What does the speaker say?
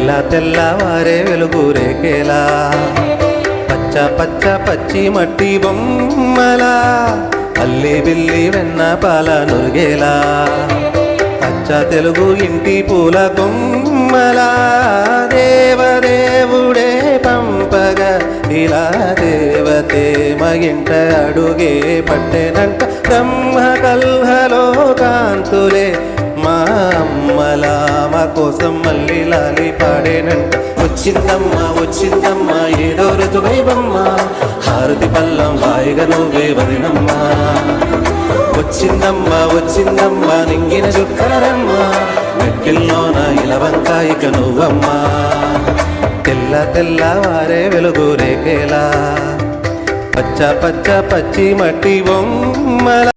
తెల్లవారే వెలుగు రేఖేలా పచ్చ పచ్చ పచ్చి మట్టి బొమ్మలా అల్లి బిల్లి వెన్న పాల నురిగేలా పచ్చ తెలుగు ఇంటి పూల కొమ్మలా దేవదేవుడే పంపగా ఇలా దేవతే మగింట అడుగే పట్టెనంట బ్రహ్మ కల్హలో కాంతులే మా అమ్మలా మా కోసం మళ్ళీ లాలి పాడేనంట వచ్చిందమ్మ ఏదో ఋతువైవమ్మ హారతి పల్లం హాయిగా నువ్వే వదినమ్మా వచ్చిందమ్మ నింగిన చుక్కరమ్మ వెక్కిల్లోన ఇలవంకాయిక నువ్వమ్మా తెల్లవారే వెలుగు రేఖేలా పచ్చ పచ్చి మట్టి బొమ్మల